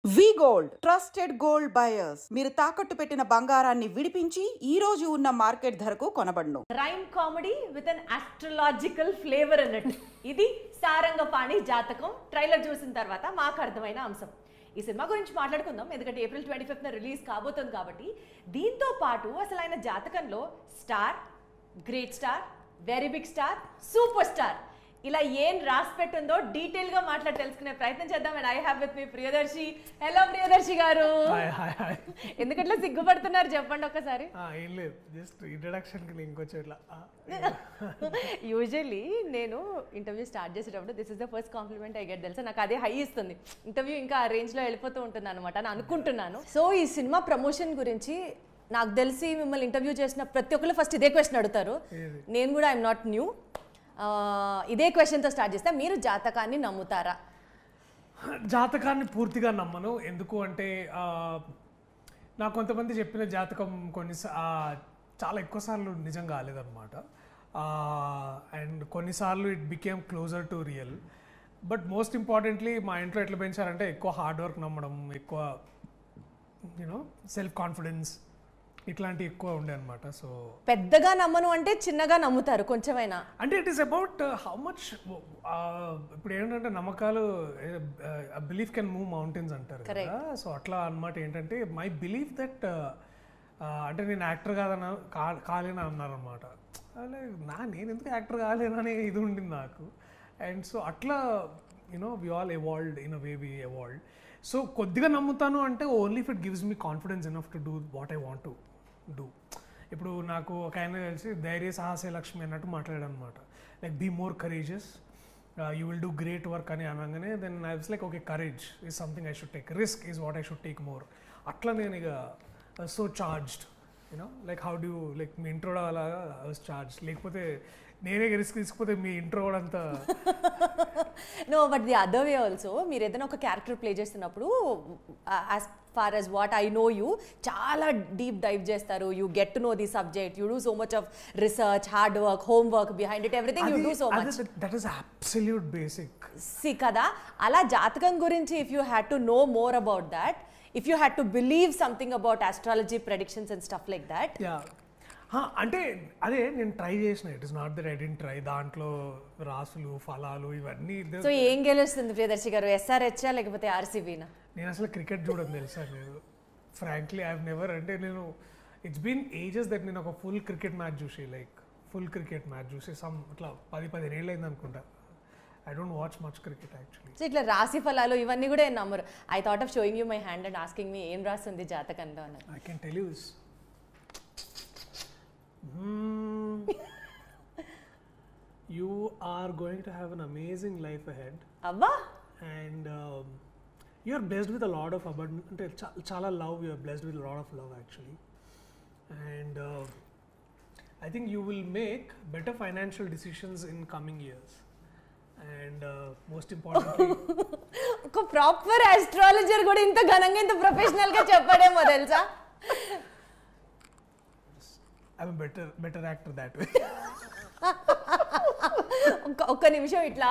వి gold trusted gold buyers మీరు తాకట్టు పెట్టిన బంగారాన్ని విడిపించి ఈ రోజు ఉన్న మార్కెట్ ధరకు కొనబడును. Rhyme comedy with an astrological flavour అన్నట్టు ఇది సారంగపాణి జాతకం. ట్రైలర్ చూసిన తర్వాత మాకు అర్థమైన అంశం. ఈ సినిమా గురించి మాట్లాడుకుందాం, ఎందుకంటే April 25th రిలీజ్ కాబోతుంది కాబట్టి. దీంతో పాటు అసలు ఆయన జాతకంలో star, great star, very big star, super star ఇలా ఏం రాసి పెట్టుందో డీటెయిల్ గా మాట్లాడి తెలుసుకునే ప్రయత్నం చేద్దాం. And I have with me Priyadarshi. Hello Priyadarshi గారు, ఎందుకట్లా సిగ్గుపడుతున్నారు చెప్పండి ఒక్కసారి. ఏం లేదు, జస్ట్ ఇంట్రడక్షన్ కి ఇంకొచ్చేట్లా. యూజువల్లీ నేను ఇంటర్వ్యూ స్టార్ట్ చేసేటప్పుడు this is the first compliment I get, తెలుసా నాకు అదే హై ఇస్తుంది. ఇంటర్వ్యూ ఇంకా ఆ రేంజ్ లో వెళ్ళిపోతూ ఉంటుంది అనమాట అని అనుకుంటున్నాను. సో ఈ సినిమా ప్రమోషన్ గురించి నాకు తెలిసి మిమ్మల్ని ఇంటర్వ్యూ చేసిన ప్రతి ఒక్కరు ఫస్ట్ ఇదే క్వశ్చన్ అడుగుతారు. నేను కూడా ఐఎమ్ నాట్ న్యూ. ఇదే క్వశ్చన్తో స్టార్ట్ చేస్తే మీరు జాతకాన్ని నమ్ముతారా? జాతకాన్ని పూర్తిగా నమ్మను. ఎందుకు అంటే నాకు కొంతమంది చెప్పిన జాతకం చాలా ఎక్కువసార్లు నిజం కాలేదన్నమాట. అండ్ కొన్నిసార్లు it became closer to real. But most importantly మా ఇంట్లో ఎట్లా పెంచారంటే ఎక్కువ హార్డ్ వర్క్ నమ్మడం, ఎక్కువ యూనో సెల్ఫ్ కాన్ఫిడెన్స్ ఇట్లాంటివి ఎక్కువ ఉండే అనమాట. సో పెద్దగా నమ్మను అంటే చిన్నగా నమ్ముతారు కొంచెమైనా అంటే it is about how much. ఇప్పుడు ఏంటంటే నమ్మకాలు, బిలీఫ్ కెన్ మూవ్ మౌంటైన్స్ అంటారు కదా. సో అట్లా అనమాట. ఏంటంటే మై బిలీఫ్ దట్ అంటే నేను యాక్టర్ కాలేని అన్నారు అనమాట. నేను ఎందుకు యాక్టర్ కాలేననే ఇది ఉండింది నాకు. అండ్ సో అట్లా you know we all evolved in a way we evolved. So కొద్దిగా నమ్ముతాను అంటే only if it gives me confidence enough to do what I want to do. ఇప్పుడు నాకు ఒక ఆయన తెలిసి ధైర్య సాహసే లక్ష్మి అన్నట్టు మాట్లాడాడు అనమాట. Like be more courageous, you will do great work అని అనగానే then I was like okay, courage is something I should take, risk is what I should take more. అట్లా నేను ఇక so charged you know like how do like మీ intro అలాగా I was charged. లేకపోతే నేనే risk తీసుకుపోతే మీ ఇంట్రో కూడా అంతా no. But the other way also, మీరు ఏదైనా ఒక క్యారెక్టర్ ప్లే చేస్తున్నప్పుడు as far as what I know you, చాలా డీప్ డైవ్ చేస్తారు. You get to know the subject, you do so much of research, hard work, home work behind it, everything you do so much. That is absolute basic. See కదా, అలా జాతకం గురించి if you had to know more about that, if you had to believe something about astrology predictions and stuff like that. అంటే అదే నేను try చేసిన. It is not that I didn't try. దాంట్లో రాసులు, ఫలాలు ఇవన్నీ. సో ఏం గెలుస్తుంది ప్రియదర్శి గారు, ఎస్ఆర్హెచ్ లేకపోతే ఆర్సీబీనా? నేను అసలు క్రికెట్ చూడడం తెలుసా నేను ఫ్రాంక్లీ ఐ హావ్ నెవర్. అంటే నేను ఇట్స్ బీన్ ఏజెస్ దట్ నేను ఒక ఫుల్ క్రికెట్ మ్యాచ్ చూసి, లైక్ ఫుల్ క్రికెట్ మ్యాచ్ చూసి ఇట్లా 10-15 ఏళ్ళు అయింది అనుకుంటా. I don't watch much cricket actually. So ఇట్లా రాశి ఫలాలు ఇవన్నీ కూడా ఏం నమ్మరు. I thought of showing you my hand and asking me ఏం రాస్తుంది జాతకంలో అన్నారు. I can tell you this. You are going to have an amazing life ahead. Abba. And you are blessed with a lot of abundance. Ante chala love. You are blessed with a lot of love actually. And I think you will make better financial decisions in coming years. And most importantly, ఒక proper astrologer కూడా ఇంత ఘనంగా ఇంత professional గా చెప్పడేమో తెలుసా. I'm a better actor that way. ఒక్క నిమిషం ఇట్లా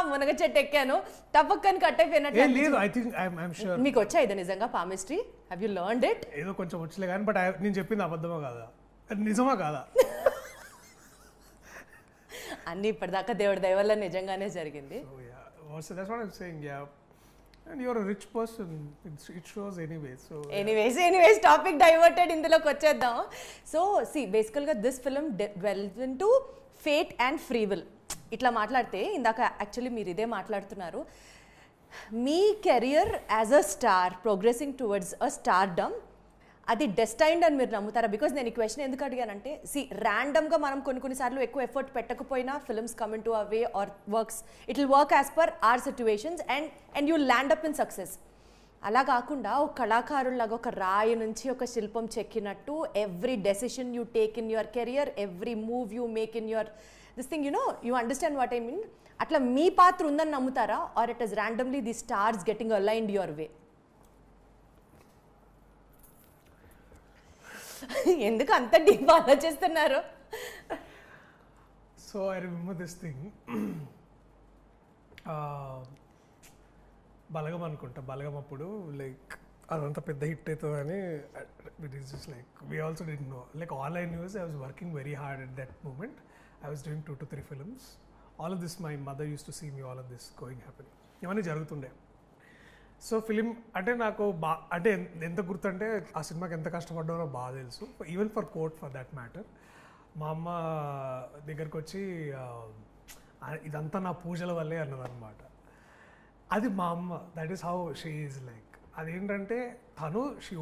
మునగ చెట్టు ఎక్కాను, టపక్కని కట్ అయిపోయినట్టు. లేదు, ఐ థింక్ ఐఎమ్ షూర్. మీకు వచ్చా ఇది నిజంగా palmistry? Have you learned it? ఏదో కొంచెం వచ్చలే కానీ, బట్ నేను చెప్పింది అబద్ధమా కాదా, నిజమా కాదా? అన్ని ఇప్పటిదాకా దేవుడి దయ వల్ల నిజంగానే జరిగింది. So yeah, that's what I'm saying. Yeah. And you're a rich person. It shows anyway. So anyways topic diverted, ఇందులోకి వచ్చేద్దాం. సో బేసికల్గా this film devolves into fate and free will. ఇట్లా మాట్లాడితే ఇందాక యాక్చువల్లీ మీరు ఇదే మాట్లాడుతున్నారు. మీ career as a star progressing towards a stardom, అది డెస్టైన్డ్ అని మీరు నమ్ముతారా? బికాజ్ నేను ఈ క్వశ్చన్ ఎందుకు అడిగానంటే, ర్యాండమ్గా మనం కొన్నిసార్లు ఎక్కువ ఎఫర్ట్ పెట్టకపోయినా films come in to away or works, it will work as per our situations and you land up in success. అలా కాకుండా ఒక కళాకారులాగా ఒక రాయి నుంచి ఒక శిల్పం చెక్కినట్టు every decision you take in your career, every move you make in your this thing, you understand what I mean. అట్లా మీ పాత్ర ఉందని నమ్ముతారా, or it is randomly the stars getting aligned your way? ఎందుకు అంత డీప్ ఆలోచిస్తున్నారు? So I remember this thing. బలగం అనుకుంటా, బలగం అప్పుడు లైక్ అదంతా పెద్ద హిట్ అవుతుందని it is just like we also didn't know. Like all I news I was working very hard at that moment. I was doing 2 to 3 films. All of this my mother used to see me all of this going happening, ఇవన్నీ జరుగుతుండే. So film అంటే నాకు అంటే ఎంత గుర్తుంటే ఆ సినిమాకి ఎంత కష్టపడ్డానో బాగా తెలుసు. Even for court for that matter. మా అమ్మ దగ్గరకు వచ్చి ఇదంతా నా పూజల వల్లే అన్నదన్నమాట. అది మా అమ్మ, that is how she is like. అదేంటంటే తను she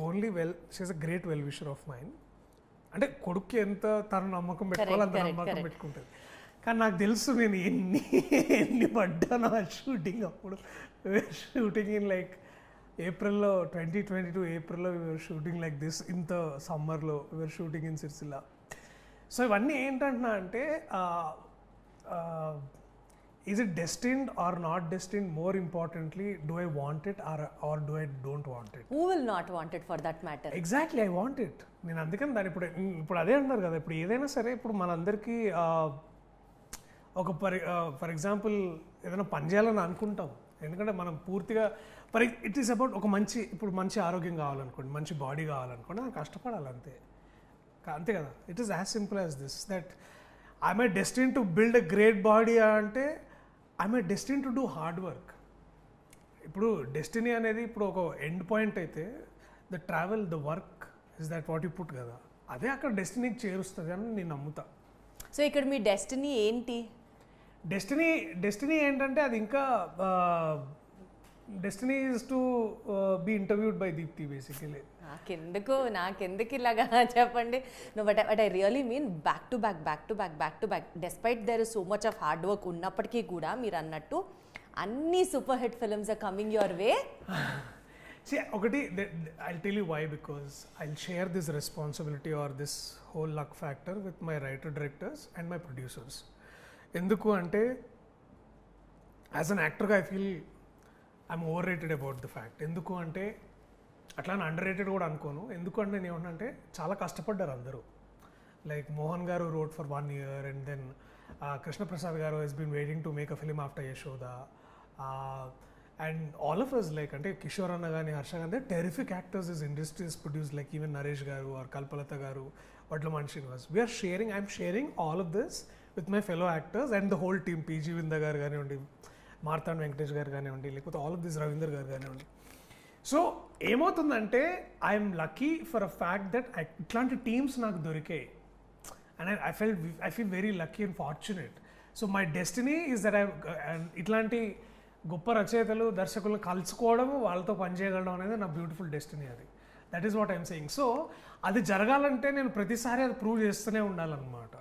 is a great well wisher of mind. అంటే కొడుక్కి ఎంత తను నమ్మకం పెట్టుకోవాలి అంత నమ్మకం పెట్టుకుంటుంది. కానీ నాకు తెలుసు నేను ఎన్ని పడ్డాను ఆ షూటింగ్ అప్పుడు. షూటింగ్ ఇన్ లైక్ ఏప్రిల్లో 2022 ఏప్రిల్లో షూటింగ్ లైక్ దిస్. ఇంత సమ్మర్లో షూటింగ్ ఇన్ సిరిసిల్ల. సో ఇవన్నీ ఏంటంటున్నా అంటే is it destined or not destined? More importantly, do I want it or do I don't want it? Who will not want it for that matter? Exactly, I want it. నేను అందుకని దాన్ని ఇప్పుడు అదే అంటున్నారు కదా, ఇప్పుడు ఏదైనా సరే ఇప్పుడు మనందరికీ ఒక ఫర్ ఎగ్జాంపుల్ ఏదైనా పని చేయాలని అనుకుంటాం. ఎందుకంటే మనం పూర్తిగా ఇట్ ఈస్ అబౌట్ ఒక ఇప్పుడు మంచి ఆరోగ్యం కావాలనుకోండి, మంచి బాడీ కావాలనుకోండి, అది కష్టపడాలి అంతే కదా. It is as simple as this, that I'm a destin to build a great body అంటే I'm a destin to do hard work. ఇప్పుడు డెస్టినీ అనేది ఇప్పుడు ఒక ఎండ్ పాయింట్ అయితే the travel, the work is that what you put కదా, అదే అక్కడ డెస్టినీకి చేరుస్తుంది అని నేను నమ్ముతా. సో ఇక్కడ మీ డెస్టినీ ఏంటి? డెస్టినీ ఏంటంటే అది ఇంకా destiny is to be interviewed by Deepti basically. నాకెందుకు ఇలాగా చెప్పండి. No, but I really mean back to back despite there is so much of hard work ఉన్నప్పటికీ కూడా మీరు అన్నట్టు అన్ని super hit films are coming your way. ఒకటి I'll tell you why, because I'll share this responsibility or this whole luck factor with my writer directors and my producers. ఎందుకు అంటే as an యాక్టర్గా I feel I'm over rated about the fact. ఎందుకు అంటే అట్లా under rated కూడా అనుకోను. ఎందుకంటే నేను ఏమన్నా చాలా కష్టపడ్డారు అందరూ. Like Mohan garu road for 1 year and then Krishnaprasad garu he's been waiting to make a film after Yashoda and all of us like అంటే కిషోర్ అన్న కానీ హర్ష కానీ terrific actors is industries produce like even Naresh garu or Kalpalatha garu, Vadlaman Srinivas. I'm sharing all of this with my fellow actors and the whole team. PG Vinda garu కానివ్వండి, మార్తాండ్ వెంకటేష్ గారు కానివ్వండి, లేకపోతే all of this Ravinder గారు కానివ్వండి. సో ఏమవుతుందంటే I'm lucky for a fact that ఇట్లాంటి teams నాకు దొరికాయి and I feel very lucky and fortunate. So my destiny is that ఇట్లాంటి గొప్ప రచయితలు దర్శకులను కలుసుకోవడం, వాళ్ళతో పనిచేయగలడం అనేది నా బ్యూటిఫుల్ డెస్టినీ. అది that is what I'm saying. So అది జరగాలంటే నేను ప్రతిసారి అది ప్రూవ్ చేస్తూనే ఉండాలన్నమాట.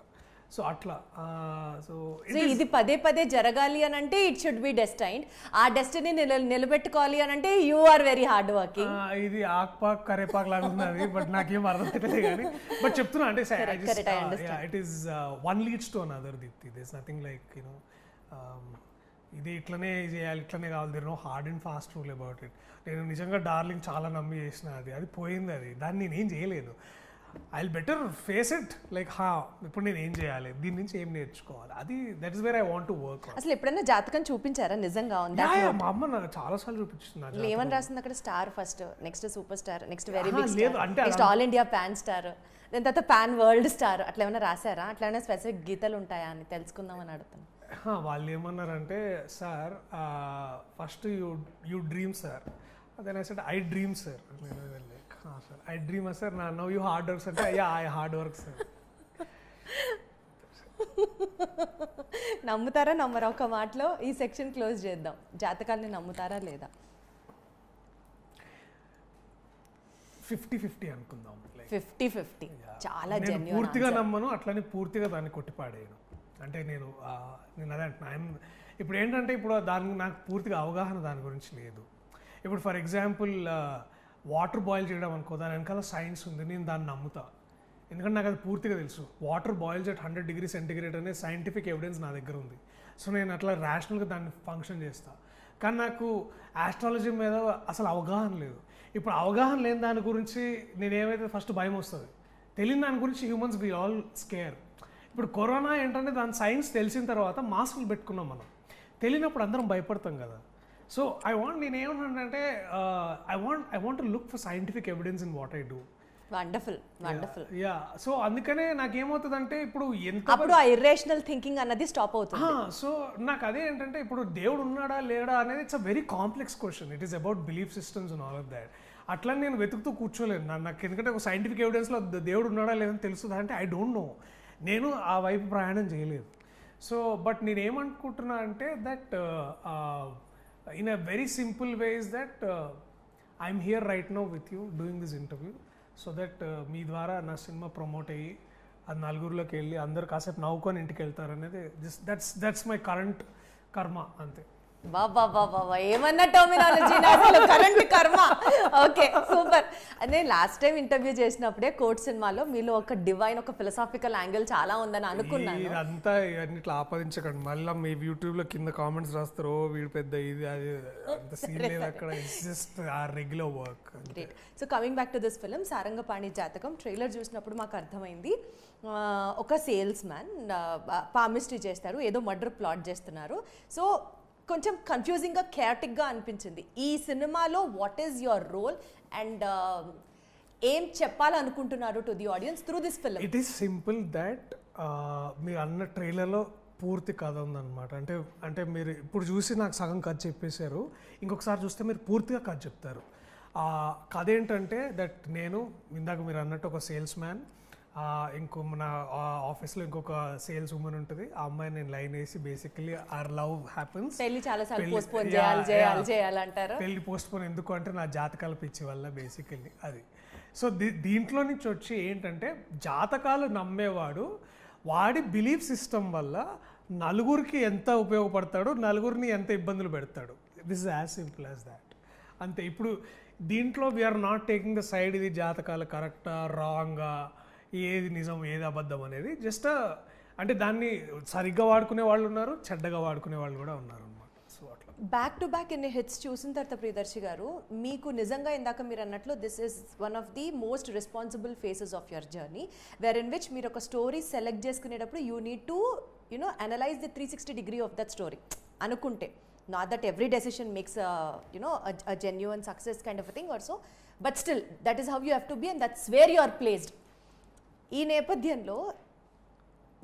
సో అట్లా సో ఇది పదే జరగాలి అని అంటే ఇట్ షుడ్ బి డెస్టైన్డ్. ఆ డెస్టినీ నిలబెట్టుకోవాలి అని అంటే you are very hard working. ఇది ఆక్పాక్ కరేపాక్ లాగా ఉన్నది, బట్ నాకేం అర్థమైతే కానీ బట్ చెప్తున్నా అంటే it is one leads to another. Deepti, there is nothing like you know ఇది ఇట్లనే చేయాలి, ఇట్లనే కావాలి. There no hard and fast rule about it. నేను నిజంగా డార్లింగ్ చాలా నమ్మి చేసిన, అది పోయింది. దాన్ని నేనేం చేయలేదు. I will better face it like ఇప్పుడు నేను ఏం చేయాలి, దీని నుంచి ఏం నేర్చుకోవాలి, అది that is where I want to work. అసలు ఎప్పుడైనా జాతకం చూపించారా? నిజంగా ఉందా? మా అమ్మ నాకు చాలా సార్లు చూపించింది. ఏమని రాసింది అక్కడ? Star first, next super star, next very big star, next all India pan star, దాని తర్వాత పాన్ వరల్డ్ స్టార్, అట్లా ఏమైనా రాశారా? అట్లా ఏమైనా స్పెసిఫిక్ గీతలు ఉంటాయా అని తెలుసుకుందామని అడుగుతాను. వాళ్ళు ఏమన్నారంటే, sir first you dream sir. Then I said I dream sir. Sir I dream sir, నా నో యూ హార్డ్ వర్క్ అంటే అయ్యా ఐ హార్డ్ వర్క్ సార్. నమ్ముతారా నమ్మరా? ఒక మాటలో ఈ సెక్షన్ క్లోజ్ చేద్దాం. జాతకాలని నమ్ముతారా లేదా? 50-50 అనుకుందాం. 50-50 చాలా జెన్యూన్. పూర్తిగా నమ్మను, అట్లనే పూర్తిగా దాన్ని కొట్టిపాడేయను. అంటే నేను అదే అంటున్నాను. ఇప్పుడు ఏంటంటే ఇప్పుడు నాకు పూర్తిగా అవగాహన దాని గురించి లేదు. ఇప్పుడు ఫర్ ఎగ్జాంపుల్ వాటర్ బాయిల్ చేయడం అనుకో, దాని వెనకాల సైన్స్ ఉంది, నేను దాన్ని నమ్ముతా. ఎందుకంటే నాకు అది పూర్తిగా తెలుసు. Water boils at 100 degrees Centigrade అనే సైంటిఫిక్ ఎవిడెన్స్ నా దగ్గర ఉంది. సో నేను అట్లా ర్యాషనల్గా దాన్ని ఫంక్షన్ చేస్తాను. కానీ నాకు ఆస్ట్రాలజీ మీద అసలు అవగాహన లేదు. ఇప్పుడు అవగాహన లేని దాని గురించి నేనేమైతే ఫస్ట్ భయం వస్తుంది. తెలియని దాని గురించి హ్యూమన్స్ బీ ఆల్ స్కేర్. ఇప్పుడు కరోనా ఏంటంటే దాని సైన్స్ తెలిసిన తర్వాత మాస్కులు పెట్టుకున్నాం మనం. తెలియనప్పుడు అందరం భయపడతాం కదా. సో నేనేమన్నానంటే I want to look for scientific evidence in what I do. Wonderful. Ya, so అందుకనే నాకేమవుతుందంటే ఇప్పుడు ఎంత అప్పుడు ఆ ఇర్రేషనల్ థింకింగ్ అన్నది స్టాప్ అవుతుంది. సో నాకు అదే ఏంటంటే ఇప్పుడు దేవుడు ఉన్నాడా లేడా అనేది it's a very complex question. It is about belief systems and all of that. అట్లా నేను వెతుకుతూ కూర్చోలేను. నాకు ఎందుకంటే ఒక సైంటిఫిక్ ఎవిడెన్స్లో దేవుడు ఉన్నాడా లేదని తెలుస్తుందా అంటే ఐ డోంట్ నో. నేను ఆ వైపు ప్రయాణం చేయలేదు. సో బట్ నేనేమనుకుంటున్నా అంటే that in a very simple way is that I'm here right now with you doing this interview so that మీ ద్వారా నా సినిమా ప్రమోట్ అయ్యి అది నలుగురిలోకి వెళ్ళి అందరు కాసేపు నవ్వుకొని ఇంటికి వెళ్తారు అనేది దట్స్ మై కరెంట్ కర్మ అంతే. బాబా ఏమన్నా టర్మినాలజీ అసలు కరెంట్ కర్మ. Okay, super. నేను లాస్ట్ టైం ఇంటర్వ్యూ చేసినప్పుడే కోర్ట్ సినిమాలో మీలో ఒక డివైన్, ఒక ఫిలసాఫికల్ యాంగిల్ చాలా ఉందని అనుకున్నాను. ఇదంతా ఇవన్నీ ఇట్లా ఆపాదించకండి. మళ్ళీ మీ యూట్యూబ్ లో కింద కామెంట్స్ రాస్తారు, వీడు పెద్ద ఇది అది అంత సీన్ లేదు అక్కడ. It's just or regular work. Great. So coming back to this film Sarangapani Jathakam, trailer చూసినప్పుడు మాకు అర్థమైంది ఒక సేల్స్ మ్యాన్ పామిస్ట్రీ చేస్తారు, ఏదో మర్డర్ ప్లాట్ చేస్తున్నారు. సో కొంచెం కన్ఫ్యూజింగ్గా క్యాటిక్గా అనిపించింది. ఈ సినిమాలో what is your role and ఏం చెప్పాలనుకుంటున్నారు to the audience through this film? It is simple that మీరు అన్న ట్రైలర్లో పూర్తి కథ ఉందన్నమాట. అంటే మీరు ఇప్పుడు చూసి నాకు సగం కథ చెప్పేశారు, ఇంకొకసారి చూస్తే మీరు పూర్తిగా కథ చెప్తారు. కథ ఏంటంటే దట్ నేను ఇందాక మీరు అన్నట్టు ఒక సేల్స్ మ్యాన్, ఇంకో మన ఆఫీస్లో ఇంకొక సేల్స్ ఉమెన్ ఉంటుంది. ఆ అమ్మాయి నేను లైన్ వేసి బేసికలీ ఆర్ లవ్ హ్యాపెన్స్. పెళ్లి పోస్ట్ పోన్ ఎందుకు అంటే నా జాతకాల పిచ్చి వల్ల బేసికల్లీ అది. సో దీంట్లో నుంచి వచ్చి ఏంటంటే జాతకాలు నమ్మేవాడు వాడి బిలీఫ్ సిస్టమ్ వల్ల నలుగురికి ఎంత ఉపయోగపడతాడు, నలుగురిని ఎంత ఇబ్బందులు పెడతాడు. This is as simple as that అంతే. ఇప్పుడు దీంట్లో we are not taking the side ఇది జాతకాలు కరెక్టా రాంగా, ఏది నిజం ఏది అబద్ధం అనేది. జస్ట్ అంటే దాన్ని సరిగ్గా వాడుకునే వాళ్ళు ఉన్నారు, చెడ్డగా వాడుకునే వాళ్ళు కూడా ఉన్నారు అన్నమాట. సో అట్లా బ్యాక్ టు బ్యాక్ ఇన్ని హిట్స్ చూసిన తర్వాత ప్రియదర్శి గారు, మీకు నిజంగా ఇందాక మీరు అన్నట్లు this is one of the most responsible faces of your journey, where in which మీరు ఒక స్టోరీ సెలెక్ట్ చేసుకునేటప్పుడు you need to analyse the 360 degree of that story అనుకుంటే. Not that every decision makes a genuine success kind of a thing or so, but still that is how you have to be and that's where you are placed. ఈ నేపథ్యంలో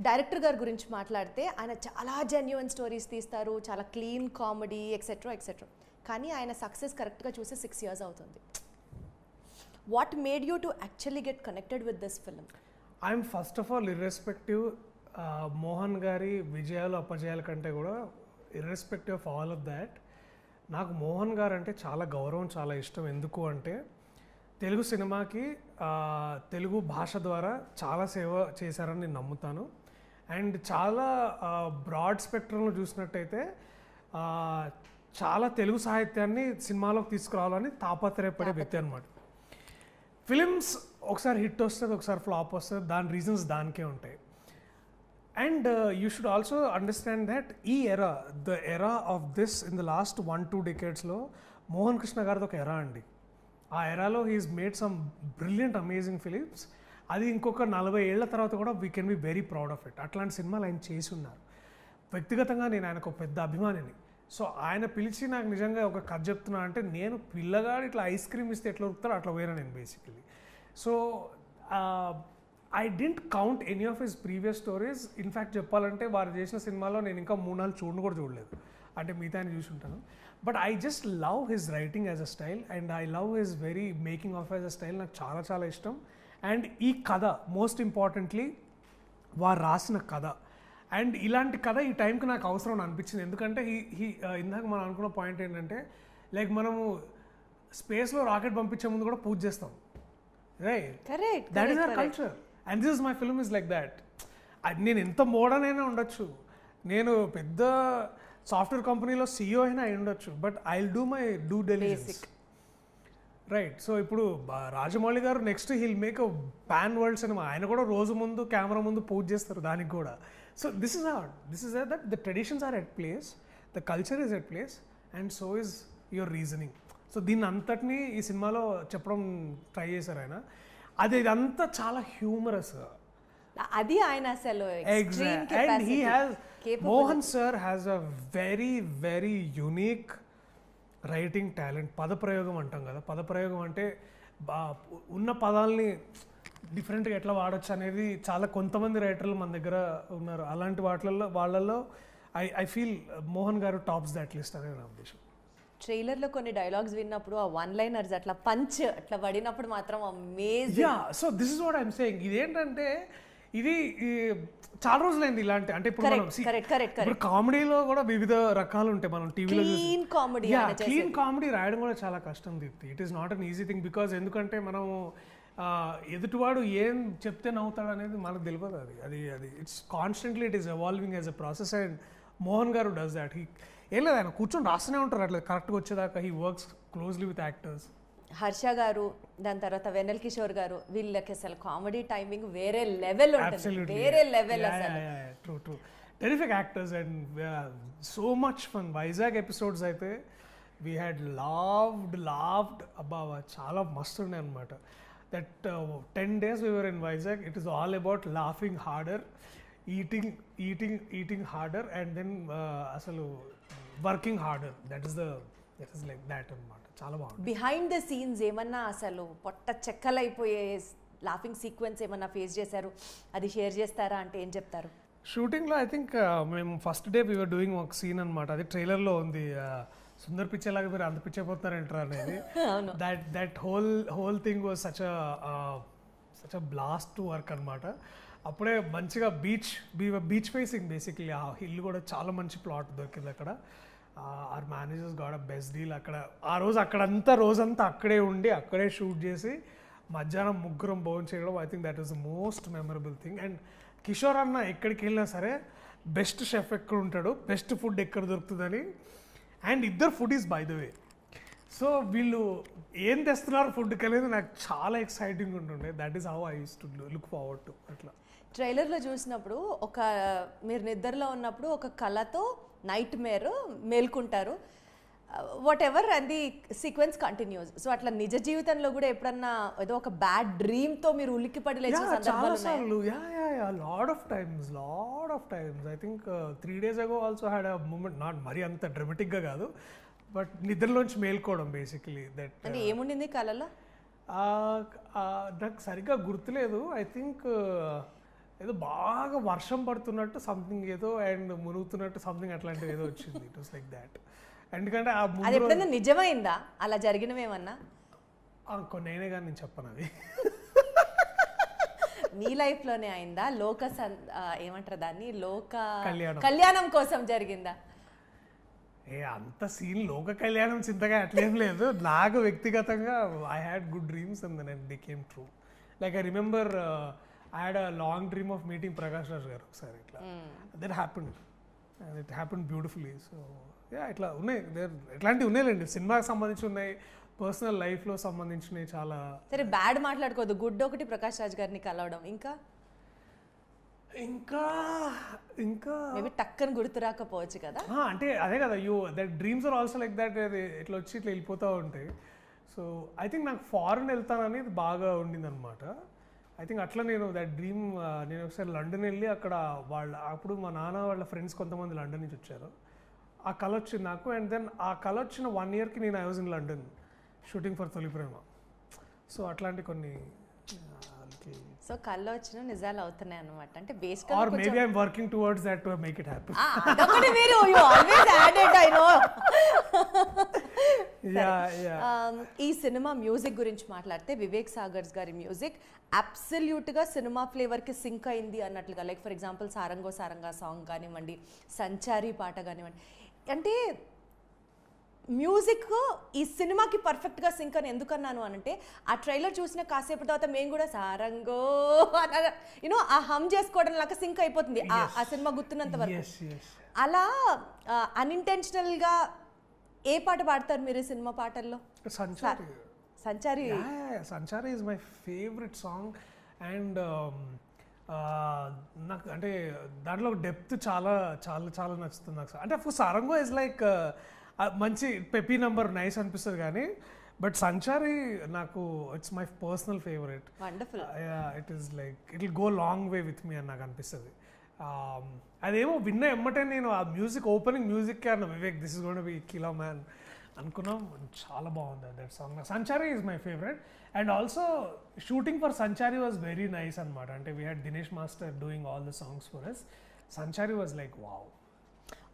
director గారి గురించి మాట్లాడితే ఆయన చాలా genuine stories తీస్తారు, చాలా clean comedy etcetera etcetera. కానీ ఆయన సక్సెస్ కరెక్ట్గా చూసి 6 years అవుతుంది. What made you to actually get connected with this film? I'm first of all irrespective Mohan గారి విజయాలు అపజయాల కంటే కూడా irrespective of all of that నాకు మోహన్ గారు అంటే చాలా గౌరవం, చాలా ఇష్టం. ఎందుకు అంటే తెలుగు సినిమాకి తెలుగు భాష ద్వారా చాలా సేవ చేశారని నేను నమ్ముతాను. అండ్ చాలా బ్రాడ్ స్పెక్ట్రంలో చూసినట్టయితే చాలా తెలుగు సాహిత్యాన్ని సినిమాలోకి తీసుకురావాలని తాపత్రయపడే వ్యక్తి అనమాట. ఫిలిమ్స్ ఒకసారి హిట్ వస్తుంది, ఒకసారి ఫ్లాప్ వస్తుంది, దాని రీజన్స్ దానికే ఉంటాయి. And you should also understand that the era of this in the last 1-2 decades lo Mohan Krishna gardo oka era andi. Aa era lo he has made some brilliant amazing films. Adi inkoka 40 ఏళ్ల తర్వాత కూడా we can be very proud of it. అట్లాంటి సినిమాలు ఆయన చేసి ఉన్నారు. వ్యక్తిగతంగా నేను ఆయనకు పెద్ద అభిమానిని. సో ఆయన పిలిచి నాకు నిజంగా ఒక కథ చెప్తున్నా అంటే నేను పిల్లగాడు ఇట్లా ఐస్ క్రీమ్ ఇస్తే ఎట్లా ఉరుకుతారో అట్లా పోయినా నేను basically. So I didn't count any of his previous stories. In fact చెప్పాలంటే వారు చేసిన సినిమాలో నేను ఇంకా 3-4 చూడలేదు, అంటే మిగతా చూసి ఉంటాను. But I just love his writing as a style and I love his very making of as a style. నాకు చాలా చాలా ఇష్టం. అండ్ ఈ కథ మోస్ట్ ఇంపార్టెంట్లీ వారు రాసిన కథ, అండ్ ఇలాంటి కథ ఈ టైంకి నాకు అవసరం అని అనిపించింది. ఎందుకంటే ఇందాక మనం అనుకున్న పాయింట్ ఏంటంటే లైక్ మనము స్పేస్లో రాకెట్ పంపించే ముందు కూడా పూజ చేస్తాం, right? Correct. That is our culture. And this is my film is like that. నేను ఎంత మోడర్న్ అయినా ఉండొచ్చు, నేను పెద్ద సాఫ్ట్వేర్ కంపెనీలో CEO అయినా అయి ఉండొచ్చు, but I will do my do diligence, right? So ఇప్పుడు రాజమౌళి గారు next hill make a pan world cinema, ఆయన కూడా రోజు ముందు కెమెరా ముందు పూజ చేస్తారు దానికి కూడా. So this is that the traditions are at place, the culture is at place and so is your reasoning. So దీన్ని అంతటినీ ఈ సినిమాలో చెప్పడం ట్రై చేశారు ఆయన. అది ఇదంతా చాలా హ్యూమరస్. అది ఆయన అసలు Mohan sir has a very very unique writing talent, పదప్రయోగం అంటాం కదా, పదప్రయోగం అంటే ఉన్న పదాలని డిఫరెంట్గా ఎట్లా వాడచ్చు అనేది చాలా కొంతమంది రైటర్లు మన దగ్గర ఉన్నారు. అలాంటి వాళ్ళల్లో ఐ ఫీల్ మోహన్ గారు టాప్స్ దాట్ లిస్ట్ అనేది నా ఉద్దేశం. ట్రైలర్లో కొన్ని డైలాగ్స్ విన్నప్పుడు ఆ వన్ లైనర్స్ అట్లా పంచ్ అట్లా పడినప్పుడు మాత్రం amazing. Yeah, so this is what I'm saying. ఇదేంటంటే ఇది చాలా రోజులైంది ఇలాంటి, అంటే ఇప్పుడు మనం ఇప్పుడు కామెడీలో కూడా వివిధ రకాలు ఉంటాయి. మనం టీవీలో క్లీన్ కామెడీ రాయడం కూడా చాలా కష్టం Deepti. It is not an easy thing. Because ఎందుకంటే మనం ఎదుటివాడు ఏం చెప్తే నవ్వుతాడు అనేది మనకు తెలియదు. అది it's constantly it is evolving as a process. And Mohan గారు డస్ దాట్. ఏం లేదు, ఆయన కూర్చొని రాస్తూనే ఉంటారు అట్లా కరెక్ట్గా వచ్చేదాకా. He works closely with actors. Harsha గారు, దాని తర్వాత వెన్నెల కిషోర్ గారు, వీళ్ళకి అసలు కామెడీ టైమింగ్ వేరే లెవెల్ ఉంటుంది, వేరే లెవెల్ అసలు. True terrific actors and so much fun. Vizag episodes అయితే వీ హ్యాడ్ లావ్డ్ అబ్బా, చాలా మస్తు ఉండే అనమాట. That 10 days we were in Vizag, it is all about laughing harder, eating harder, and then asalu working harder. That is like that అనమాట. చాలా బాగుంది. Behind the scenes ఏమన్నా అసలు పొట్ట చెక్కలైపోయే లాఫింగ్ సీక్వెన్స్ ఏమన్నా ఫేస్ చేశారు, అది షేర్ చేస్తారా అంటే ఏం చెప్తారు? షూటింగ్లో ఐ థింక్ మేము ఫస్ట్ డే వీఆర్ డూయింగ్ ఒక సీన్ అనమాట. అది ట్రైలర్లో ఉంది. సుందర్ పిచ్చేలాగా మీరు అంత పిచ్చైపోతున్నారంటారా అనేది. That whole thing was such a blast to work అనమాట. అప్పుడే మంచిగా బీచ్ ఫేసింగ్ బేసిక్లీ. ఆ హిల్ కూడా చాలా మంచి ప్లాట్ దొరికింది అక్కడ. Our managers got a best deal. అక్కడ ఆ రోజు రోజంతా అక్కడే ఉండి అక్కడే షూట్ చేసి మధ్యాహ్నం ముగ్గురం భోజనం చేయడం, I think that is the most memorable thing. And Kishore అన్న ఎక్కడికి వెళ్ళినా సరే బెస్ట్ షెఫ్ ఎక్కడ ఉంటాడు, బెస్ట్ ఫుడ్ ఎక్కడ దొరుకుతుందని. అండ్ ఇద్దరు food is by the way. So వీళ్ళు ఏం తెస్తున్నారు ఫుడ్కి అనేది నాకు చాలా ఎక్సైటింగ్ ఉంటుండే. That is how I use to look forward to. అట్లా ట్రైలర్లో చూసినప్పుడు మీరు నిద్రలో ఉన్నప్పుడు ఒక కళతో నైట్ మేల్కుంటారు, whatever, and the sequence continues. So అట్లా నిజ జీవితంలో కూడా ఎప్పుడన్నా ఏదో ఒక బ్యాడ్ డ్రీమ్తో మీరు ఉలిక్కిపడి లేచిన సందర్భాలు ఉన్నాయా? Lot of times. I think 3 days ago also had a moment, not మరీ అంత డ్రమాటిక్గా కాదు, బట్ నిద్రలోంచి మేల్కోవడం బేసిక్లీ. దట్ అంటే ఏముండింది కళలో? నాకు సరిగ్గా గుర్తులేదు. ఐ థింక్ ఏదో బాగా వర్షం పడుతున్నట్టు సంథింగ్ ఏదో, అండ్ మునుగుతున్నట్టు సంథింగ్ అట్లాంటిది ఏదో వచ్చింది. It was like that. ఎందుకంటే అది ఎప్పుడైనా నిజమైందా అలా జరిగినవేమన్నా? నేనే కానీ నేను చెప్పను అది. నీ లైఫ్లోనే అయిందా? ఏమంటారు దాన్ని, కళ్యాణం కోసం జరిగిందా? అంత సీన్ లోక కళ్యాణం చింతగా అట్లేం లేదు. నాకు వ్యక్తిగతంగా I had good dreams and then it became true. Like I remember I had a long dream of meeting Prakash Raj గారు ఒకసారి. ఇట్లా that happened and it happened beautifully. So ఇట్లా ఉన్నాయి, ఇట్లాంటివి ఉన్నాయిలేండి. సినిమాకి సంబంధించి ఉన్నాయి, పర్సనల్ లైఫ్లో సంబంధించినవి చాలా. సరే, బ్యాడ్ మాట్లాడుకోవద్దు. గుడ్ ఒకటి ప్రకాష్ రాజ్ గారిని కలవడం, ఇంకా మేబీ టక్కని గుర్తు రాకపోవచ్చు కదా. అంటే అదే కదా, that dreams are also like that. ఇట్లా వచ్చి ఇట్లా వెళ్ళిపోతూ ఉంటాయి. సో ఐ థింక్ నాకు ఫారెన్ వెళ్తానని బాగా ఉండింది అనమాట. ఐ థింక్ అట్లా నేను దట్ డ్రీమ్, నేను ఒకసారి లండన్ వెళ్ళి అక్కడ అప్పుడు మా నాన్న వాళ్ళ ఫ్రెండ్స్ కొంతమంది లండన్ నుంచి వచ్చారు. ఆ కళ వచ్చింది నాకు. అండ్ దెన్ ఆ కళ వచ్చిన 1 yearకి నేను I was in London shooting for తొలి ప్రేమ. సో అట్లాంటి కొన్ని. సో కళ్ళు వచ్చిన నిజాలు అవుతున్నాయి అన్నమాట. అంటే or maybe I'm working towards that to make it happen. అదొకటి మీరు you always added, I know. ఈ సినిమా మ్యూజిక్ గురించి మాట్లాడితే వివేక్ సాగర్స్ గారి మ్యూజిక్ అబ్సల్యూట్గా సినిమా ఫ్లేవర్కి సింక్ అయింది అన్నట్లుగా. లైక్ ఫర్ ఎగ్జాంపుల్ సారంగో సారంగా సాంగ్ కానివ్వండి, సంచారి పాట కానివ్వండి. అంటే మ్యూజిక్ ఈ సినిమాకి పర్ఫెక్ట్గా సింక్ అని ఎందుకన్నాను అనంటే, ఆ ట్రైలర్ చూసిన కాసేపు తర్వాత మేము కూడా సారంగో యూనో ఆ హమ్ చేసుకోవడం లాగా సింక్ అయిపోతుంది ఆ సినిమా గుర్తున్నంత వరకు. అలా అన్ఇంటెన్షనల్గా ఏ పాట పాడతారు మీరు సినిమా పాటల్లో? Sanchari is my favourite song. And నాకు అంటే దాంట్లో డెప్త్ చాలా చాలా చాలా నచ్చుతుంది నాకు. అంటే సారంగో ఇస్ లైక్ మంచి పెపీ నంబర్, నైస్ అనిపిస్తుంది. కానీ బట్ సంచారి నాకు it's my personal favourite. Wonderful. It is like it will go long way with me అని నాకు అనిపిస్తుంది. అదేమో విన్న ఎమ్మటే నేను ఆ మ్యూజిక్ ఓపెనింగ్ మ్యూజిక్ అన్న Vivek this is gonna be killer man అనుకున్నాం. చాలా బాగుంది that song. Sanchari is my favourite. And also shooting for Sanchari was very nice అనమాట. అంటే we had Dinesh master doing all the songs for us. Sanchari was like wow.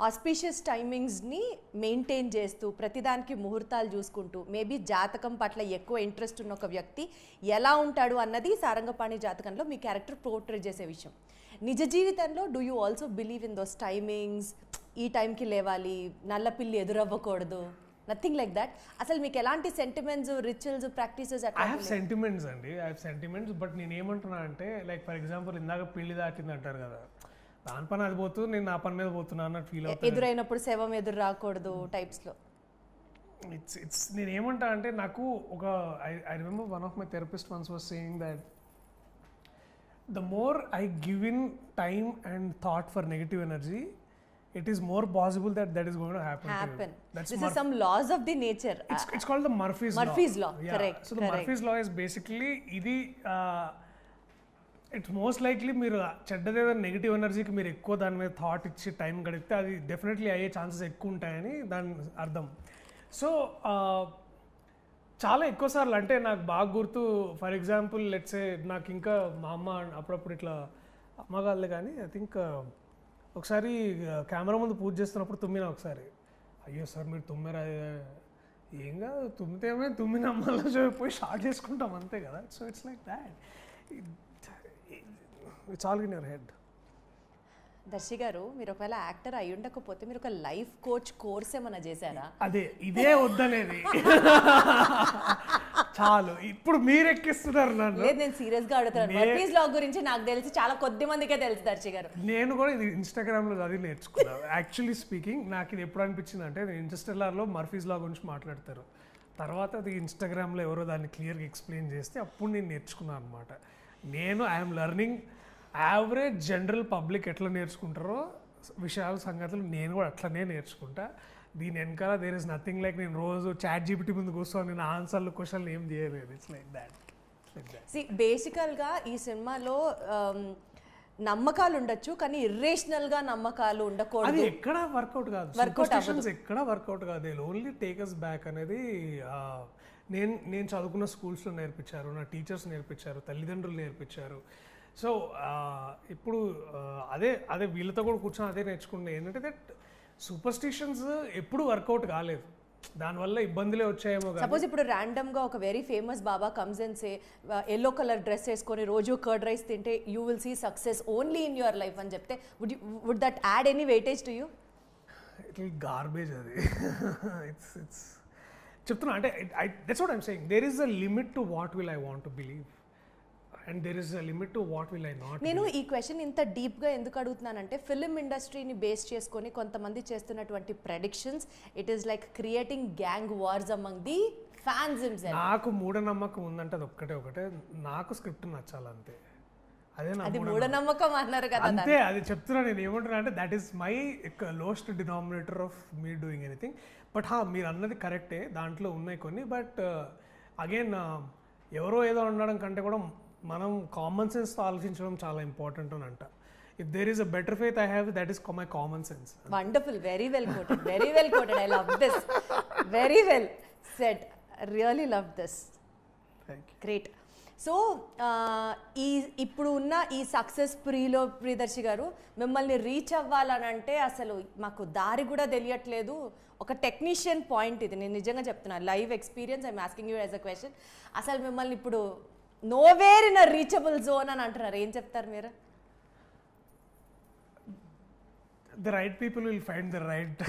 Auspicious టైమింగ్స్ని maintain చేస్తూ ప్రతిదానికి ముహూర్తాలు చూసుకుంటూ మేబీ జాతకం పట్ల ఎక్కువ ఇంట్రెస్ట్ ఉన్న ఒక వ్యక్తి ఎలా ఉంటాడు అన్నది సారంగపాణి జాతకంలో మీ క్యారెక్టర్ పోర్ట్రే చేసే విషయం. నిజ జీవితంలో do you also believe in those timings? ఈ టైంకి లేవాలి, నల్లపిల్లి ఎదురవ్వకూడదు, నథింగ్ లైక్ దట్. అసలు మీకు ఎలాంటి sentiments, rituals, practices? I have sentiments అండి, ఐ హ్యావ్ సెంటిమెంట్స్. బట్ నేను ఏమంటున్నా అంటే లైక్ ఫర్ ఎగ్జాంపుల్ ఇందాక పెళ్లి దాటింది అంటారు కదా, దాని పని అది పోతూ నేను నా పని మీద పోతున్నా అన్నట్టు ఫీల్ అవుతుంది. ఎదురైనప్పుడు శవం ఎదురు రాకూడదు టైప్స్లో. ఇట్స్ నేను ఏమంటా అంటే నాకు ఒక I remember one of my therapist once was saying that the more I give in time and thought for negative energy, it is more possible that is going to happen. This is some laws of the nature. It's called the Murphy's law. Yeah. Correct. So the Murphy's law is basically ఇది it's most likely మీరు చెడ్డదేదో negative ఎనర్జీకి మీరు ఎక్కువ దాని మీద thought ఇచ్చి time గడిపితే అది డెఫినెట్లీ అయ్యే ఛాన్సెస్ ఎక్కువ ఉంటాయని దాని అర్థం. సో చాలా ఎక్కువ సార్లు అంటే నాకు బాగా గుర్తు, ఫర్ ఎగ్జాంపుల్ లెట్స్ సే నాకు ఇంకా మా అమ్మ అప్పుడప్పుడు ఇట్లా అమ్మ కాదు కానీ ఐ థింక్ ఒకసారి కెమెరా ముందు పూజ చేస్తున్నప్పుడు తుమ్మినా ఒకసారి. అయ్యో సార్ మీరు తుమ్మారా, ఏం కాదు తుమ్మితే ఏమైనా తుమ్మిన అమ్మలో పోయి షార్ట్ చేసుకుంటాం అంతే కదా. So it's like that, it's all in your head. Darshi గారు, మీరు ఒకవేళ యాక్టర్ అయి ఉండకపోతే మీరు ఒక లైఫ్ కోచ్ కోర్స్ ఏమైనా చేశారా? అదే ఇదే వద్దనేది చాలు, ఇప్పుడు మీరు ఎక్కిస్తున్నారు నన్ను. లేదు, నేను సీరియస్ గా అడుగుతాను. మర్ఫీస్ లా గురించి నాకు తెలిసి చాలా కొద్ది మందికే తెలుసు దర్శి గారు. నేను కూడా ఇది ఇన్స్టాగ్రామ్ లో చదివి నేర్చుకున్నాను. యాక్చువల్లీ స్పీకింగ్ నాకు ఇది ఎప్పుడు అనిపించింది అంటే, ఇంటర్స్టెల్లార్ లో మర్ఫీస్ లా గురించి మాట్లాడతారు, తర్వాత అది ఇన్స్టాగ్రామ్ లో ఎవరో దాన్ని క్లియర్గా ఎక్స్ప్లెయిన్ చేస్తే అప్పుడు నేను నేర్చుకున్నాను అనమాట. నేను I'm learning average general public ఎట్లా నేర్చుకుంటారో విషయాలు సంగతులు నేను కూడా అట్లనే నేర్చుకుంటా. దీని వెనకాల దేర్ ఇస్ నథింగ్ లైక్ నేను రోజు చాట్ జీపీటీ ముందు కూర్చొని నేను ఆన్సర్లు క్వశ్చన్లు ఏం చేయలేదు. It's like that. బేసికల్గా ఈ సినిమాలో నమ్మకాలు ఉండొచ్చు, కానీ ఇర్రేషనల్గా నమ్మకాలు ఉండకూడదు. అది ఎక్కడ వర్కౌట్ కాదు, సూపర్స్టిషన్స్ ఎక్కడ వర్కౌట్ కాదు. They only take us back అనేది నేను చదువుకున్న స్కూల్స్లో నేర్పించారు, నా టీచర్స్ నేర్పించారు, తల్లిదండ్రులు నేర్పించారు. సో ఇప్పుడు అదే వీళ్ళతో కూడా కూర్చొని అదే నేర్చుకుంటే ఏంటంటే దట్ సూపర్స్టిషన్స్ ఎప్పుడు వర్కౌట్ కాలేదు, దానివల్ల ఇబ్బందులే వచ్చాయేమో. సపోజ్ ఇప్పుడు ర్యాండమ్ గా ఒక very famous baba comes and say yellow colour dress వేసుకొని రోజు కర్డ్ రైస్ తింటే you will see success only in your life అని చెప్తే would that add any weightage to you? It will garbage అది. ఇట్స్ చెప్తున్నా అంటే that's what I'm saying, there is a limit to what will I want to believe and there is a limit to what will I not. నేను ఈ question ఇంత డీప్గా ఎందుకు అడుగుతున్నానంటే, film ఇండస్ట్రీని base చేసుకొని కొంతమంది చేస్తున్నటువంటి predictions, it is like creating gang wars among the fans himself. నాకు మూఢనమ్మకం ఉందంటే అది ఒకటే, నాకు స్క్రిప్ట్ నచ్చాలంతే. అది మూఢనమ్మకం అన్నారు కదా, అంతే. అది చెప్తున్నా నేను ఏమంటున్నా అంటే that is my lowest denominator of me doing anything. But మీరు అన్నది కరెక్టే, దాంట్లో ఉన్నాయి కొన్ని. బట్ అగైన్ ఎవరో ఏదో అనడం కంటే కూడా మనం కామన్ సెన్స్తో ఆలోచించడం చాలా ఇంపార్టెంట్ అని అంట. If there is a better faith I have, that is my common sense. Wonderful, very well quoted, very well quoted. I love this, very well said, really love this, great. So ఇప్పుడు ఉన్న ఈ success Priyadarshi గారు, మిమ్మల్ని reach అవ్వాలని అంటే అసలు మాకు దారి కూడా తెలియట్లేదు. ఒక టెక్నీషియన్ పాయింట్ ఇది, నేను నిజంగా చెప్తున్నాను, live experience. I'm asking you as a question. అసలు మిమ్మల్ని ఇప్పుడు nowhere in a reachable zone అని అంటున్నారు, ఏం చెప్తారు మీరు? The right people will find the right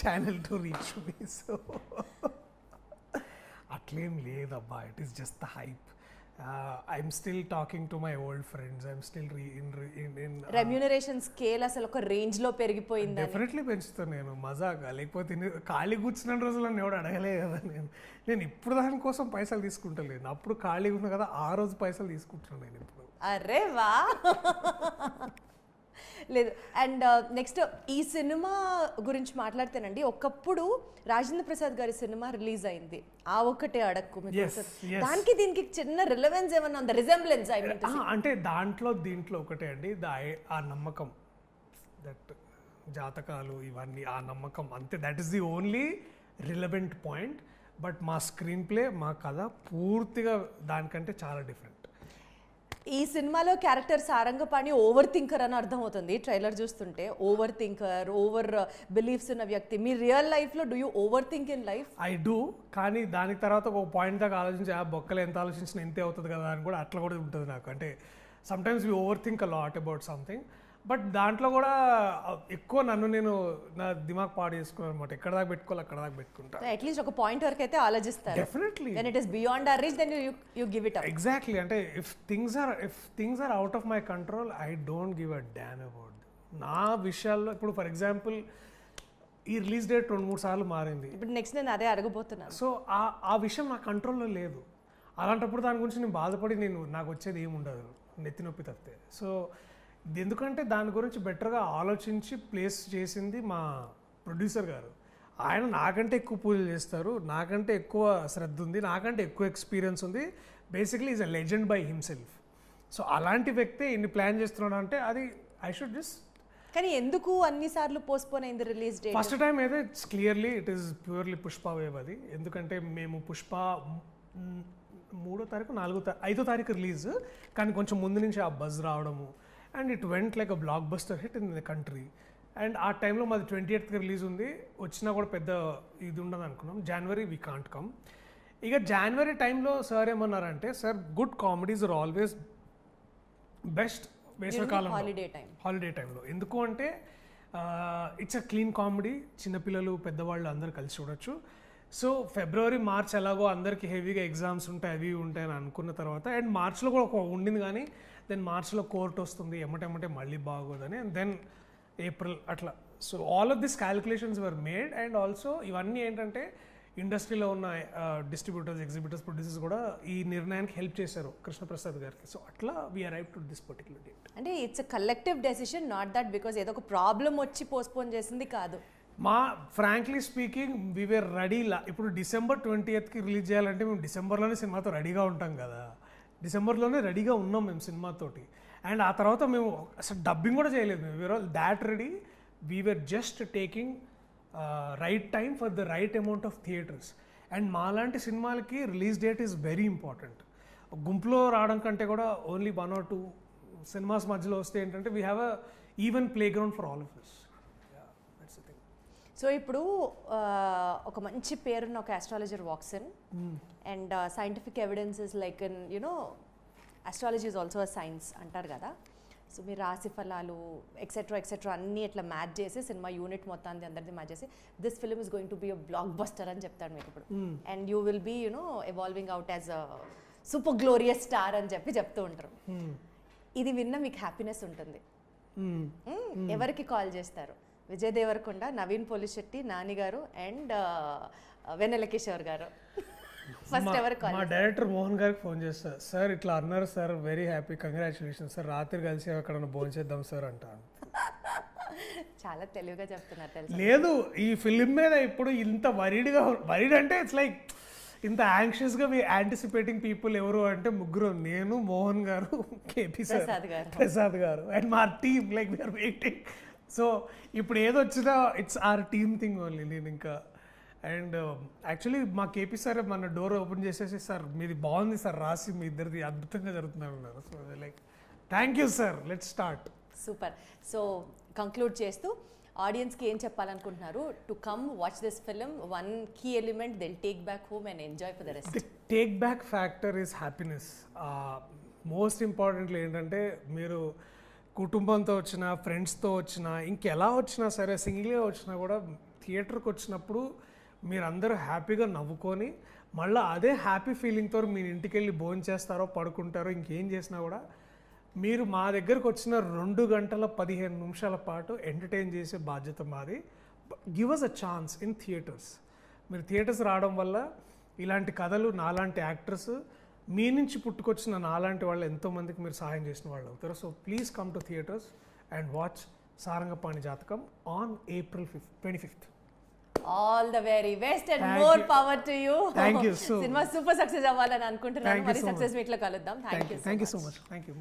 channel to reach me. So అట్లేం లేదబ్బా, it is just the hype. I'm still talking to my old friends. I'm still in remuneration scale అసలు ఒక range లో పెరిగిపోయింది. డెఫినెట్లీ పెంచుతాను నేను, మజాగా. లేకపోతే ఖాళీ కూర్చున్న రోజుల్లో ఎవడు అడగలే కదా. నేను ఇప్పుడు దానికోసం పైసలు తీసుకుంటలేను, అప్పుడు ఖాళీగా ఉన్నా కదా ఆ రోజు పైసలు తీసుకుంటున్నాను నేను ఇప్పుడు. అరే వా, లేదు. అండ్ నెక్స్ట్ ఈ సినిమా గురించి మాట్లాడితేనండి, ఒకప్పుడు రాజేంద్ర ప్రసాద్ గారి సినిమా రిలీజ్ అయింది, ఆ ఒక్కటే అడక్కు. దానికి దీనికి చిన్న రిలవెన్స్ ఏమన్నా ఉందా, రిజెంబ్లెన్స్? అంటే దీంట్లో ఒకటే అండి, ఆ నమ్మకం, దట్ జాతకాలు ఇవన్నీ, ఆ నమ్మకం అంతే. That is the only relevant point. But మా స్క్రీన్ ప్లే, మా కథ పూర్తిగా దానికంటే చాలా డిఫరెంట్. ఈ సినిమాలో క్యారెక్టర్ సారంగపాణి ఓవర్ థింకర్ అని అర్థమవుతుంది ట్రైలర్ చూస్తుంటే. ఓవర్ థింకర్, ఓవర్ బిలీఫ్స్ ఉన్న వ్యక్తి. మీ రియల్ లైఫ్లో do you over think in life? I do, కానీ దానికి తర్వాత ఒక పాయింట్ దాకా ఆలోచించి ఆ బొక్కలు ఎంత ఆలోచించినా ఇంతే అవుతుంది కదా అని కూడా అట్లా కూడా ఉంటుంది నాకు. అంటే sometimes we over think a lot about something, but దాంట్లో కూడా ఎక్కువ నన్ను నేను నా దిమాగ్ పాడు చేసుకున్నాను అనమాట. ఎక్కడ దాకా పెట్టుకోవాలి అక్కడ దాకా పెట్టుకుంటా. అట్లీస్ట్ ఒక పాయింట్ వరకు అయితే ఆలోచిస్తారు. Definitely. When it is beyond our reach then you give it up. Exactly. అంటే if things are out of my control, I don't give a damn about. నా విషయాల్లో ఇప్పుడు ఫర్ ఎగ్జాంపుల్ ఈ రిలీజ్ డేట్ 2-3 సార్లు మారింది. ఇప్పుడు నెక్స్ట్ నేను అదే అడగబోతున్నాను. సో ఆ విషయం నా కంట్రోల్లో లేదు. అలాంటప్పుడు దాని గురించి నేను బాధపడి నాకు వచ్చేది ఏముండదు, నెత్తి నొప్పి తప్పితే. సో ఎందుకంటే దాని గురించి బెటర్గా ఆలోచించి ప్లేస్ చేసింది మా ప్రొడ్యూసర్ గారు. ఆయన నాకంటే ఎక్కువ పూజలు చేస్తారు, నాకంటే ఎక్కువ శ్రద్ధ ఉంది, నాకంటే ఎక్కువ ఎక్స్పీరియన్స్ ఉంది. Basically is a legend by himself. So అలాంటి వ్యక్తి ఇన్ని ప్లాన్ చేస్తున్నాడు అంటే అది ఐ షుడ్ జస్ట్. కానీ ఎందుకు అన్నిసార్లు పోస్ట్పోన్ అయింది రిలీజ్ డేట్? ఫస్ట్ టైం అయితే it's clearly it is purely Pushpa wave అది. ఎందుకంటే మేము పుష్ప 3వ తారీఖు 5వ తారీఖు రిలీజ్, కానీ కొంచెం ముందు నుంచి ఆ బజ్ రావడము, and it went like a block buster hit in the country. And ఆ టైంలో మాది 28th రిలీజ్ ఉంది, వచ్చినా కూడా పెద్ద ఇది ఉండదు అనుకున్నాం. January we can't come. ఇక జనవరి టైంలో సార్ ఏమన్నారంటే, sir good comedies are always best వేసవికాలం, హాలిడే టైంలో. ఎందుకు అంటే ఇట్స్ అ క్లీన్ కామెడీ, చిన్నపిల్లలు పెద్దవాళ్ళు అందరు కలిసి చూడొచ్చు. సో ఫిబ్రవరి మార్చ్ ఎలాగో అందరికి హెవీగా ఎగ్జామ్స్ ఉంటాయి, అవి ఉంటాయని అనుకున్న తర్వాత, అండ్ మార్చ్లో కూడా ఒక ఉండింది, కానీ దెన్ మార్చ్లో కోర్ట్ వస్తుంది, ఎమ్మటెమ్మటే మళ్ళీ బాగోదని, అండ్ దెన్ ఏప్రిల్ అట్లా. So all of this calculations were made. And also ఇవన్నీ ఏంటంటే ఇండస్ట్రీలో ఉన్న డిస్ట్రిబ్యూటర్స్, ఎగ్జిబిటర్స్, ప్రొడ్యూసర్స్ కూడా ఈ నిర్ణయానికి హెల్ప్ చేశారు కృష్ణప్రసాద్ గారికి. సో అట్లా we arrive to this particular date. అంటే it's a collective decision, not that because ఏదో ఒక ప్రాబ్లం వచ్చి పోస్ట్పోన్ చేసింది కాదు. Frankly speaking we were ready. ఇప్పుడు December 20th రిలీజ్ చేయాలంటే మేము డిసెంబర్లోనే సినిమాతో రెడీగా ఉంటాం కదా. డిసెంబర్లోనే రెడీగా ఉన్నాం మేము సినిమాతోటి. అండ్ ఆ తర్వాత మేము అసలు డబ్బింగ్ కూడా చేయలేదు. మేము we are all that ready. We were just taking right time for the right amount of theatres. And మాలాంటి సినిమాలకి release date is very important. గుంపులో రావడం కంటే కూడా ఓన్లీ 1 or 2 సినిమాస్ మధ్యలో వస్తే ఏంటంటే we have a even play ground for all of us. So ఇప్పుడు ఒక మంచి పేరున్న ఒక astrologer walks in, and scientific evidence is like in you know astrology is also a science అంటారు కదా. సో మీరు రాశి ఫలాలు ఎక్సెట్రా అన్నీ ఇట్లా మ్యాచ్ చేసి సినిమా యూనిట్ మొత్తాన్ని అందరిది మ్యాచ్ చేసి this film is going to be a blockbuster అని చెప్తాడు మీకు ఇప్పుడు. And you will be you know evolving out as a super glorious star అని చెప్తూ ఉంటారు. ఇది విన్న మీకు హ్యాపీనెస్ ఉంటుంది. ఎవరికి కాల్ చేస్తారు? విజయ్ దేవరకొండ, నవీన్ పోలిశెట్టి, నాని గారు అండ్ వెన్నెల కిషోర్ గారు. ఫస్ట్ ఎవరు కాల్? మా డైరెక్టర్ మోహన్ గారికి ఫోన్ చేస్తారు. సార్ ఇట్లా అన్నారు sir, very happy, congratulation sir, రాత్రి కలిసి ఎక్కడన్నా భోజనం చేద్దాం సార్ అంటాను. చాలా తెలివిగా చెప్తున్నారు తెలుసు. లేదు, ఈ ఫిలిం మీద ఇప్పుడు ఇంత వరీడ్ అంటే ఇట్స్ లైక్ ఇంత యాంగ్షియస్గా యాంటిసిపేటింగ్ పీపుల్ ఎవరు అంటే ముగ్గురు, నేను, మోహన్ గారు, కేపీ సార్, ప్రసాద్ గారు, అండ్ మా team like we are waiting. So ఇప్పుడు ఏదొచ్చినా it's our team thing only. నేను ఇంకా అండ్ యాక్చువల్లీ మా కేపీ సార్ మన డోర్ ఓపెన్ చేసేసి, సార్ మీది బాగుంది సార్, రాసి మీ ఇద్దరిది అద్భుతంగా జరుగుతున్నారు అన్నారు. So like thank you sir, let's start. Super. So conclude చేస్తూ ఆడియన్స్కి ఏం చెప్పాలనుకుంటున్నారు? To come watch this film, one key element they'll take back home and enjoy for the rest. The take back factor is happiness. Most importantly ఏంటంటే మీరు కుటుంబంతో వచ్చినా, ఫ్రెండ్స్తో వచ్చినా, ఇంకెలా వచ్చినా సరే, సింగిల్గా వచ్చినా కూడా థియేటర్కి వచ్చినప్పుడు మీరందరూ హ్యాపీగా నవ్వుకొని మళ్ళీ అదే హ్యాపీ ఫీలింగ్తో మీరు ఇంటికి వెళ్ళి భోజనం చేస్తారో, పడుకుంటారో, ఇంకేం చేసినా కూడా మీరు మా దగ్గరకు వచ్చిన 2 గంటల 15 నిమిషాల పాటు ఎంటర్టైన్ చేసే బాధ్యత మాది. Give us a chance in theatres. మీరు థియేటర్స్ రావడం వల్ల ఇలాంటి కథలు, నాలాంటి యాక్టర్స్, మీ నుంచి పుట్టుకొచ్చిన నాలాంటి వాళ్ళు ఎంతోమందికి మీరు సహాయం చేసిన వాళ్ళు అవుతారు. So please come to theatres and watch Sarangapani Jathakam on April 25th. All the very best and more power to you. Thank you. Cinema super success అవ్వాలని అనుకుంటున్నాను. మరి సక్సెస్ మీట్లో కలుద్దాం. Thank you so much. Thank you.